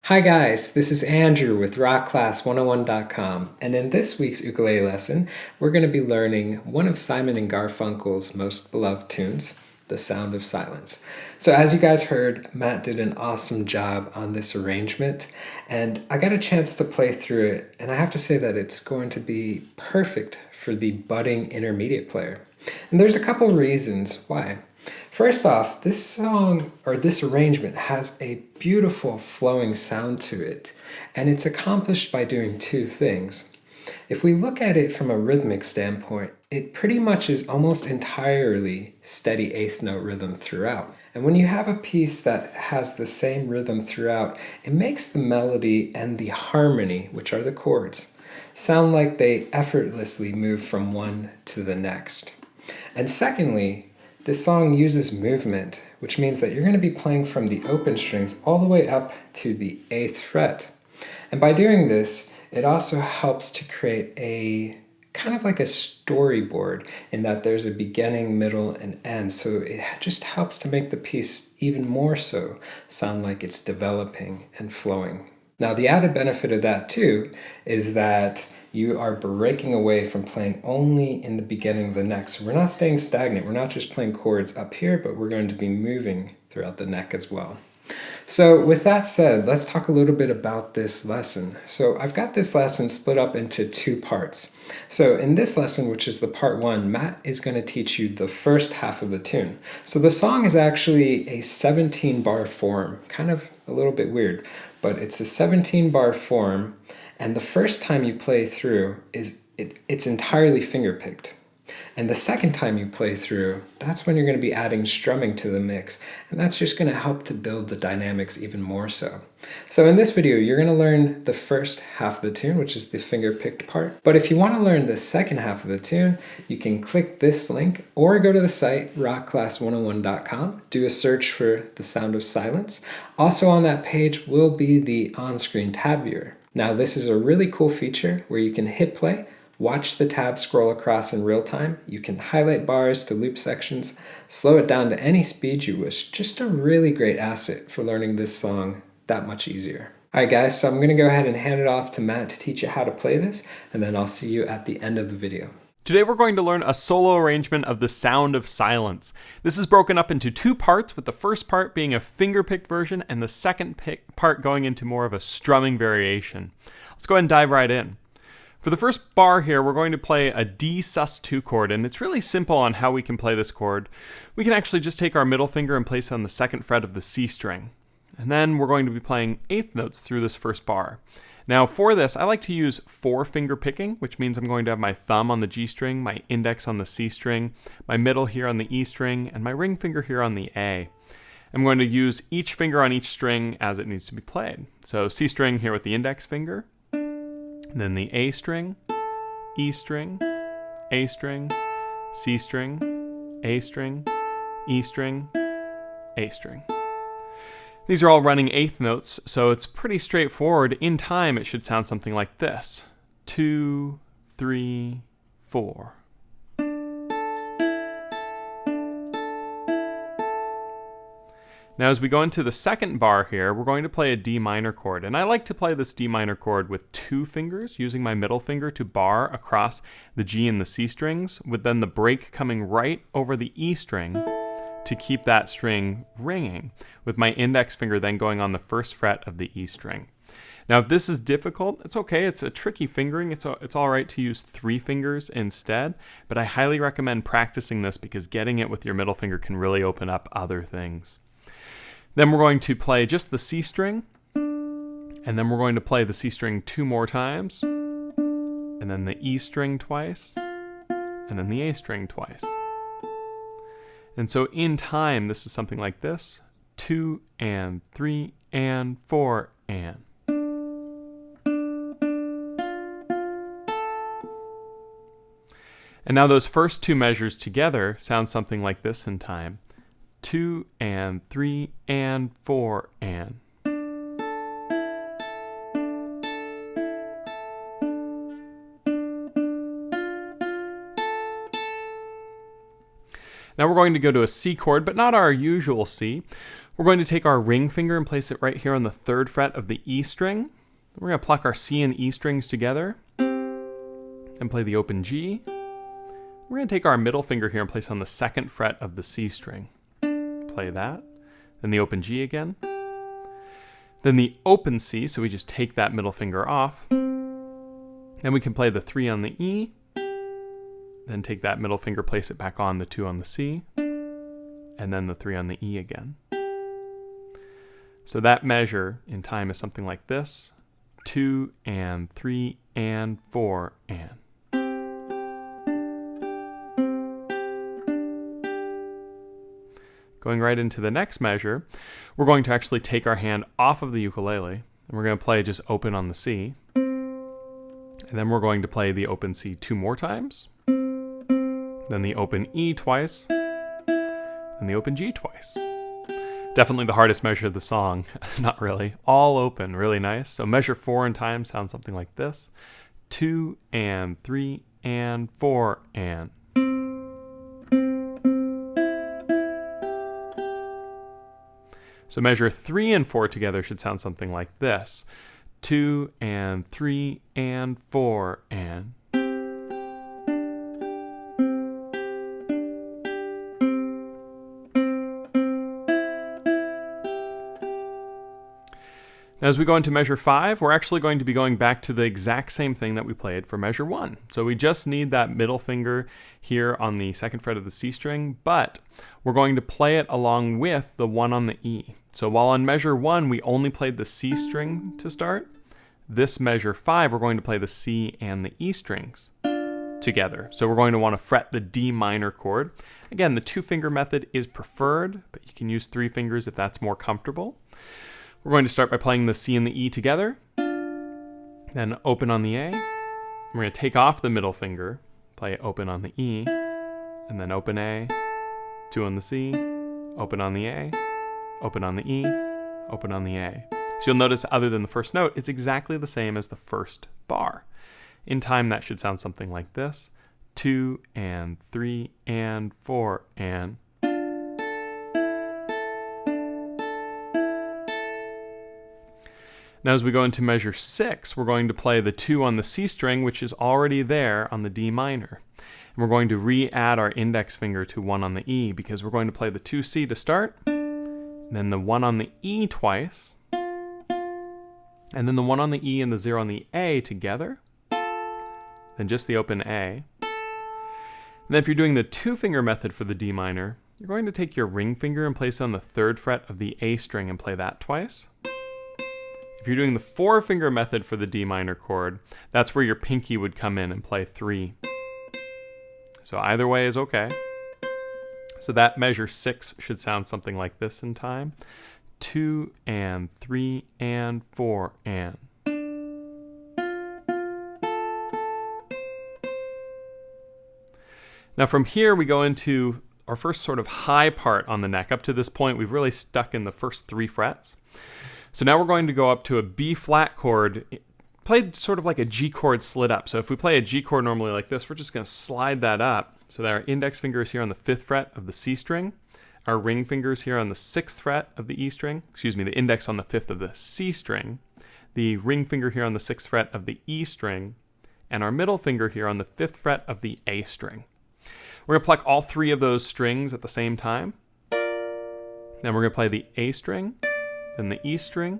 Hi guys, this is Andrew with rockclass101.com, and in this week's ukulele lesson, we're going to be learning one of Simon and Garfunkel's most beloved tunes, The Sound of Silence. So as you guys heard, Matt did an awesome job on this arrangement, and I got a chance to play through it, and I have to say that it's going to be perfect for the budding intermediate player. And there's a couple reasons why. First off, this song or this arrangement has a beautiful flowing sound to it, and it's accomplished by doing two things. If we look at it from a rhythmic standpoint, it pretty much is almost entirely steady eighth note rhythm throughout. And when you have a piece that has the same rhythm throughout, it makes the melody and the harmony, which are the chords, sound like they effortlessly move from one to the next. And secondly, this song uses movement, which means that you're going to be playing from the open strings all the way up to the 8th fret. And by doing this, it also helps to create a kind of like a storyboard in that there's a beginning, middle, and end. So it just helps to make the piece even more so sound like it's developing and flowing. Now, the added benefit of that too is that you are breaking away from playing only in the beginning of the neck. So we're not staying stagnant. We're not just playing chords up here, but we're going to be moving throughout the neck as well. So with that said, let's talk a little bit about this lesson. So I've got this lesson split up into two parts. So in this lesson, which is the part one, Matt is going to teach you the first half of the tune. So the song is actually a 17 bar form, kind of a little bit weird, but it's a 17 bar form. And the first time you play through it's entirely finger picked. And the second time you play through, that's when you're going to be adding strumming to the mix. And that's just going to help to build the dynamics even more so. So in this video, you're going to learn the first half of the tune, which is the finger picked part. But if you want to learn the second half of the tune, you can click this link or go to the site rockclass101.com, do a search for The Sound of Silence. Also on that page will be the on-screen tab viewer. Now this is a really cool feature where you can hit play, watch the tab scroll across in real time. You can highlight bars to loop sections, slow it down to any speed you wish. Just a really great asset for learning this song that much easier. Alright guys, so I'm going to go ahead and hand it off to Matt to teach you how to play this, and then I'll see you at the end of the video. Today we're going to learn a solo arrangement of The Sound of Silence. This is broken up into two parts, with the first part being a finger-picked version and the second part going into more of a strumming variation. Let's go ahead and dive right in. For the first bar here, we're going to play a D sus2 chord, and it's really simple on how we can play this chord. We can actually just take our middle finger and place it on the second fret of the C string. And then we're going to be playing eighth notes through this first bar. Now for this, I like to use 4-finger picking, which means I'm going to have my thumb on the G string, my index on the C string, my middle here on the E string, and my ring finger here on the A. I'm going to use each finger on each string as it needs to be played. So C string here with the index finger, then the A string, E string, A string, C string, A string, E string, A string. These are all running eighth notes, so it's pretty straightforward. In time, it should sound something like this. 2, 3, 4. Now as we go into the second bar here, we're going to play a D minor chord. And I like to play this D minor chord with 2 fingers, using my middle finger to bar across the G and the C strings, with then the break coming right over the E string to keep that string ringing, with my index finger then going on the first fret of the E string. Now if this is difficult, it's okay, it's a tricky fingering, it's all right to use 3 fingers instead, but I highly recommend practicing this because getting it with your middle finger can really open up other things. Then we're going to play just the C string, and then we're going to play the C string 2 more times, and then the E string twice, and then the A string twice. And so in time, this is something like this. 2 and 3 and 4 and. And now those first 2 measures together sound something like this in time. 2 and 3 and 4 and. Now we're going to go to a C chord, but not our usual C. We're going to take our ring finger and place it right here on the 3rd fret of the E string. We're going to pluck our C and E strings together and play the open G. We're going to take our middle finger here and place on the 2nd fret of the C string. Play that. Then the open G again. Then the open C, so we just take that middle finger off. Then we can play the 3 on the E. Then take that middle finger, place it back on the 2 on the C. And then the 3 on the E again. So that measure in time is something like this. 2 and 3 and 4 and. Going right into the next measure, we're going to actually take our hand off of the ukulele, and we're going to play just open on the C. And then we're going to play the open C 2 more times, then the open E twice, and the open G twice. Definitely the hardest measure of the song. Not really. All open, really nice. So measure 4 in time sounds something like this. 2 and 3 and 4 and. So measure 3 and 4 together should sound something like this. 2 and 3 and 4 and. Now, as we go into measure 5, we're actually going to be going back to the exact same thing that we played for measure 1. So we just need that middle finger here on the 2nd fret of the C string, but we're going to play it along with the 1 on the E. So while on measure 1, we only played the C string to start, this measure 5, we're going to play the C and the E strings together. So we're going to want to fret the D minor chord. Again, the 2-finger method is preferred, but you can use 3 fingers if that's more comfortable. We're going to start by playing the C and the E together, then open on the A. We're going to take off the middle finger, play open on the E, and then open A, 2 on the C, open on the A, open on the E, open on the A. So you'll notice other than the first note, it's exactly the same as the first bar. In time, that should sound something like this. 2 and 3 and 4 and. Now as we go into measure 6, we're going to play the 2 on the C string, which is already there on the D minor. And we're going to re-add our index finger to 1 on the E, because we're going to play the 2 C to start, and then the 1 on the E twice, and then the 1 on the E and the 0 on the A together, then just the open A. And then if you're doing the 2-finger method for the D minor, you're going to take your ring finger and place it on the 3rd fret of the A string and play that twice. If you're doing the 4-finger method for the D minor chord, that's where your pinky would come in and play 3. So either way is okay. So that measure 6 should sound something like this in time. 2 and 3 and 4 and. Now from here we go into our first sort of high part on the neck. Up to this point we've really stuck in the first 3 frets. So now we're going to go up to a B flat chord, played sort of like a G chord slid up. So if we play a G chord normally like this, we're just going to slide that up. So that our index finger is here on the 5th fret of the C string. Our ring finger is here on the 6th fret of the E string. Excuse me, the index on the 5th of the C string. The ring finger here on the 6th fret of the E string. And our middle finger here on the 5th fret of the A string. We're going to pluck all 3 of those strings at the same time. Then we're going to play the A string, then the E string,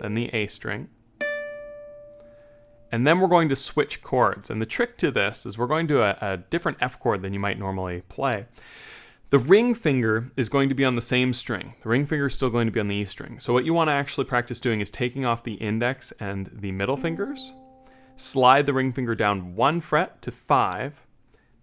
then the A string. And then we're going to switch chords. And the trick to this is we're going to a different F chord than you might normally play. The ring finger is going to be on the same string. The ring finger is still going to be on the E string. So what you want to actually practice doing is taking off the index and the middle fingers, slide the ring finger down 1 fret to 5,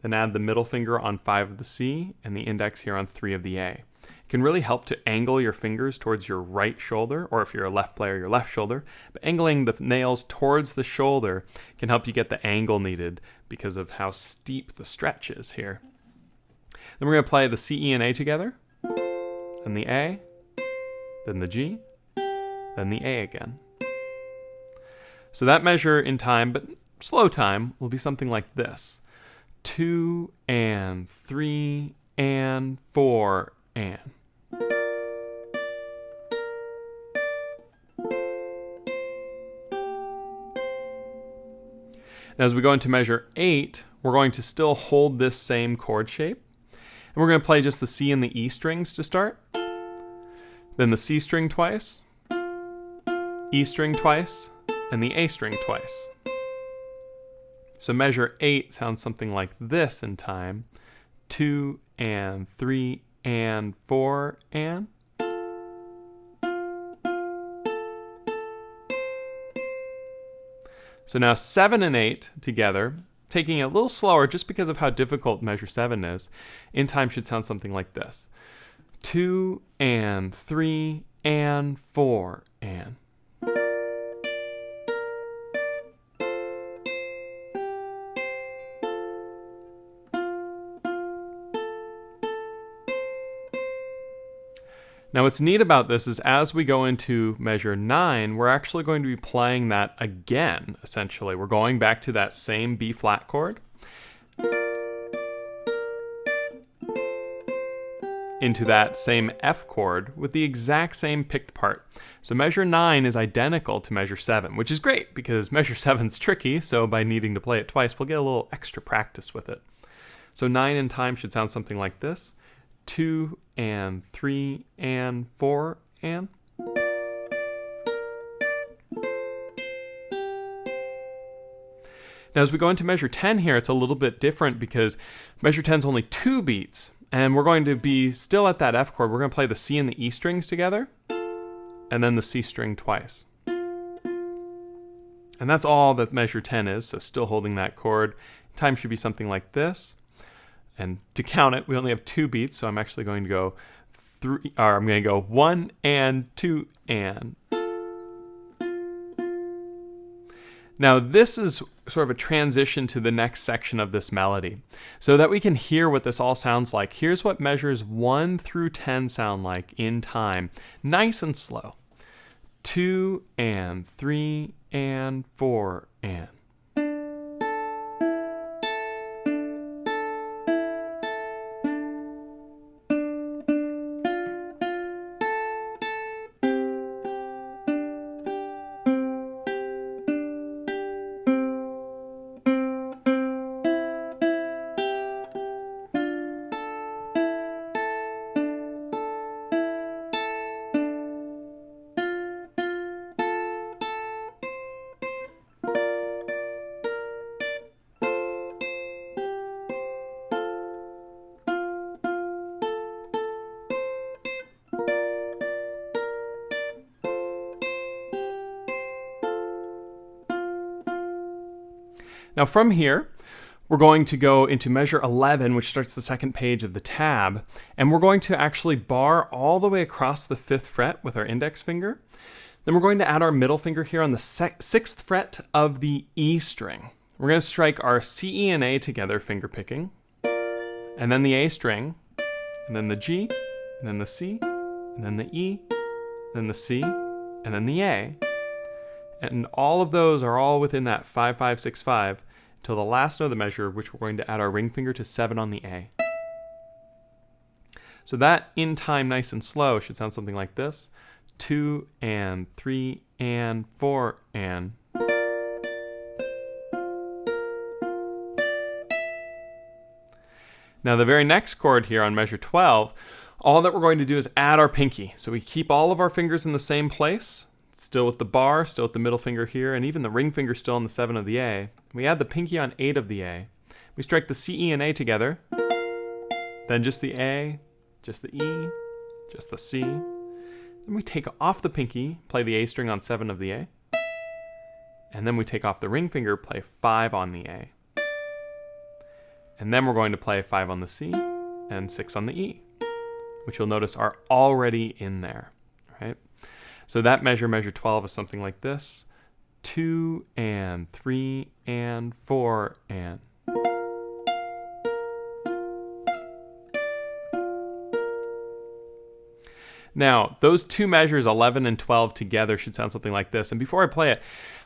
then add the middle finger on 5 of the C and the index here on 3 of the A. It can really help to angle your fingers towards your right shoulder, or if you're a left player, your left shoulder. But angling the nails towards the shoulder can help you get the angle needed because of how steep the stretch is here. Then we're going to play the C, E, and A together, then the A, then the G, then the A again. So that measure in time, but slow time, will be something like this. 2 and 3 and 4 and. Now as we go into measure 8, we're going to still hold this same chord shape. And we're going to play just the C and the E strings to start. Then the C string twice, E string twice, and the A string twice. So measure 8 sounds something like this in time. 2 and 3 and 4 and. So now 7 and 8 together, taking it a little slower just because of how difficult measure 7 is, in time should sound something like this. 2 and 3 and 4 and. Now what's neat about this is as we go into measure 9, we're actually going to be playing that again, essentially. We're going back to that same B flat chord, into that same F chord with the exact same picked part. So measure 9 is identical to measure 7, which is great because measure 7's tricky, so by needing to play it twice, we'll get a little extra practice with it. So 9 in time should sound something like this. 2 and 3 and 4 and. Now as we go into measure 10 here, it's a little bit different because measure 10 is only 2 beats, and we're going to be still at that F chord. We're going to play the C and the E strings together, and then the C string twice. And that's all that measure 10 is, so still holding that chord. Time should be something like this. And to count it, we only have 2 beats, so I'm actually going to go 1 and 2 and. Now this is sort of a transition to the next section of this melody. So that we can hear what this all sounds like, here's what measures 1 through 10 sound like in time, nice and slow. 2 and 3 and 4 and. Now from here, we're going to go into measure 11, which starts the second page of the tab, and we're going to actually bar all the way across the 5th fret with our index finger. Then we're going to add our middle finger here on the 6th fret of the E string. We're going to strike our C, E, and A together, finger picking, and then the A string, and then the G, and then the C, and then the E, then the C, and then the A. And all of those are all within that 5-5-6-5 till the last note of the measure, which we're going to add our ring finger to 7 on the A. So that in time, nice and slow, should sound something like this. 2 and 3 and 4 and. Now the very next chord here on measure 12, all that we're going to do is add our pinky. So we keep all of our fingers in the same place, still with the bar, still with the middle finger here, and even the ring finger still on the 7 of the A. We add the pinky on 8 of the A. We strike the C, E, and A together, then just the A, just the E, just the C. Then we take off the pinky, play the A string on 7 of the A, and then we take off the ring finger, play 5 on the A. And then we're going to play 5 on the C and 6 on the E, which you'll notice are already in there, right? So that measure 12, is something like this. 2 and 3 and 4 and. Now, those two measures, 11 and 12 together, should sound something like this. And before I play it,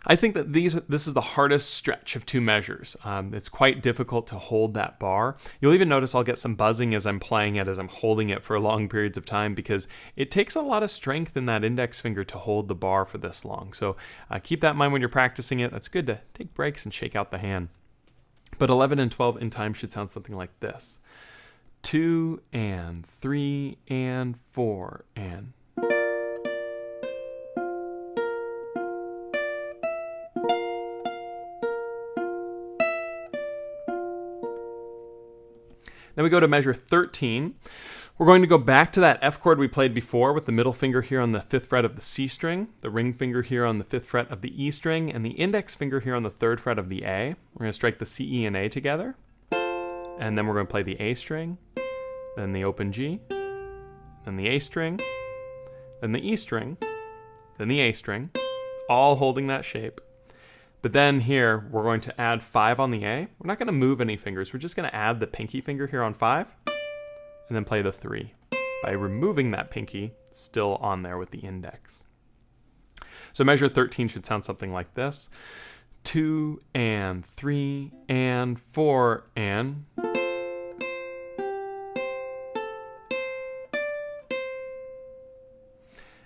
I think that this is the hardest stretch of two measures. It's quite difficult to hold that bar. You'll even notice I'll get some buzzing as I'm playing it, as I'm holding it for long periods of time, because it takes a lot of strength in that index finger to hold the bar for this long. So keep that in mind when you're practicing it. That's good to take breaks and shake out the hand. But 11 and 12 in time should sound something like this. 2 and 3 and 4 and... Then we go to measure 13. We're going to go back to that F chord we played before with the middle finger here on the 5th fret of the C string, the ring finger here on the 5th fret of the E string, and the index finger here on the 3rd fret of the A. We're going to strike the C, E, and A together. And then we're going to play the A string, then the open G, then the A string, then the E string, then the A string, all holding that shape. But then here, we're going to add 5 on the A. We're not going to move any fingers. We're just going to add the pinky finger here on 5, and then play the 3 by removing that pinky still on there with the index. So measure 13 should sound something like this. 2 and 3 and 4 and...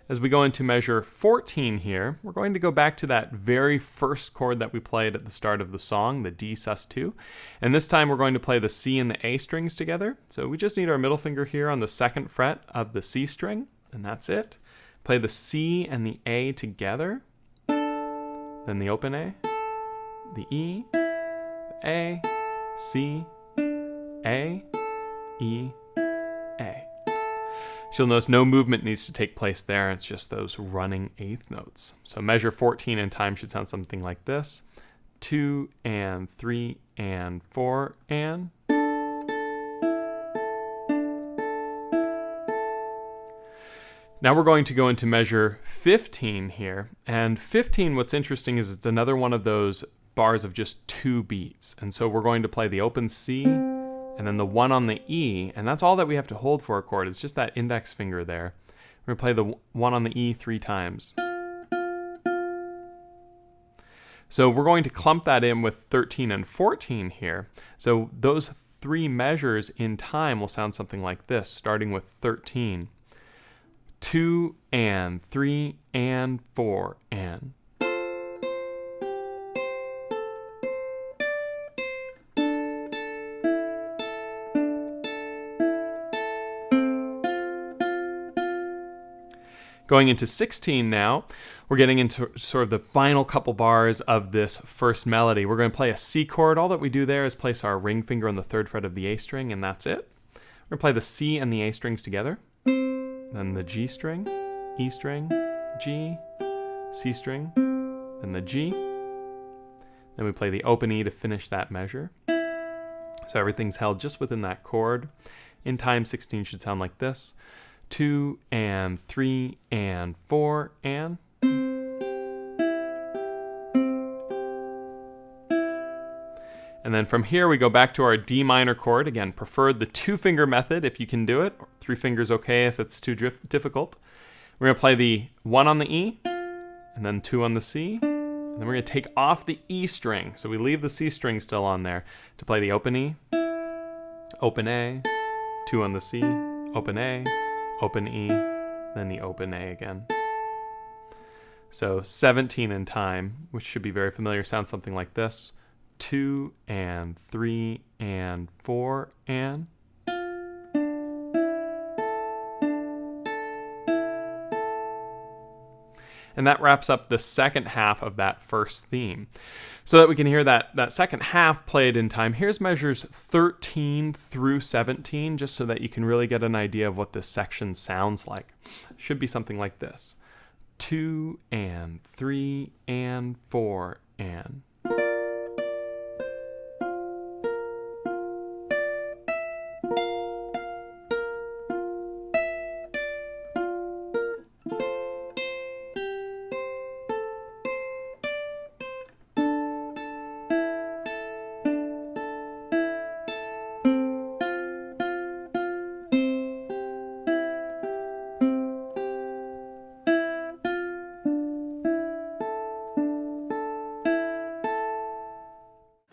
As we go into measure 14 here, we're going to go back to that very first chord that we played at the start of the song, the D sus2. And this time we're going to play the C and the A strings together. So we just need our middle finger here on the 2nd fret of the C string, and that's it. Play the C and the A together, then the open A, the E, the A, C, A, E, A. So you'll notice no movement needs to take place there. It's just those running 8th notes. So measure 14 in time should sound something like this. 2 and 3 and 4 and... Now we're going to go into measure 15 here. And 15, what's interesting is it's another one of those bars of just 2 beats. And so we're going to play the open C, and then the 1 on the E, and that's all that we have to hold for a chord. It's just that index finger there. We're going to play the 1 on the E 3 times. So we're going to clump that in with 13 and 14 here. So those 3 measures in time will sound something like this, starting with 13. 2 and 3 and 4 and... Going into 16 now, we're getting into sort of the final couple bars of this first melody. We're going to play a C chord. All that we do there is place our ring finger on the 3rd fret of the A string, and that's it. We're going to play the C and the A strings together, then the G string, E string, G, C string, then the G. Then we play the open E to finish that measure. So everything's held just within that chord. In time, 16 should sound like this. 2 and 3 and 4 and... And then from here we go back to our D minor chord. Again, preferred the 2-finger method if you can do it. 3 fingers okay if it's too difficult. We're going to play the 1 on the E, and then 2 on the C. And then we're going to take off the E string. So we leave the C string still on there to play the open E, open A, 2 on the C, open A, open E, then the open A again. So 17 in time, which should be very familiar, sounds something like this. 2 and 3 and 4 and... And that wraps up the second half of that first theme. So that we can hear that second half played in time, here's measures 13 through 17, just so that you can really get an idea of what this section sounds like. It should be something like this. 2 and 3 and 4 and...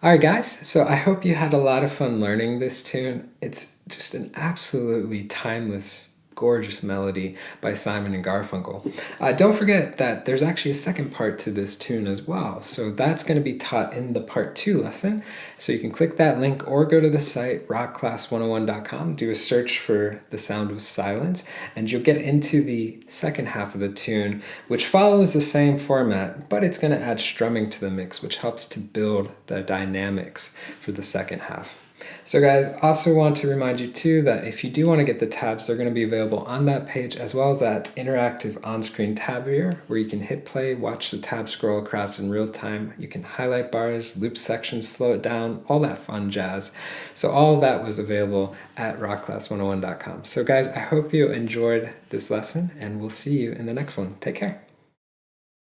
All right, guys, so I hope you had a lot of fun learning this tune. It's just an absolutely timeless, gorgeous melody by Simon and Garfunkel. Don't forget that there's actually a second part to this tune as well. So that's going to be taught in the part 2 lesson. So you can click that link or go to the site rockclass101.com, do a search for The Sound of Silence, and you'll get into the second half of the tune, which follows the same format, but it's going to add strumming to the mix, which helps to build the dynamics for the second half. So guys, also want to remind you too that if you do want to get the tabs, they're going to be available on that page, as well as that interactive on-screen tab viewer where you can hit play, watch the tab scroll across in real time. You can highlight bars, loop sections, slow it down, all that fun jazz. So all of that was available at rockclass101.com. So guys, I hope you enjoyed this lesson, and we'll see you in the next one. Take care.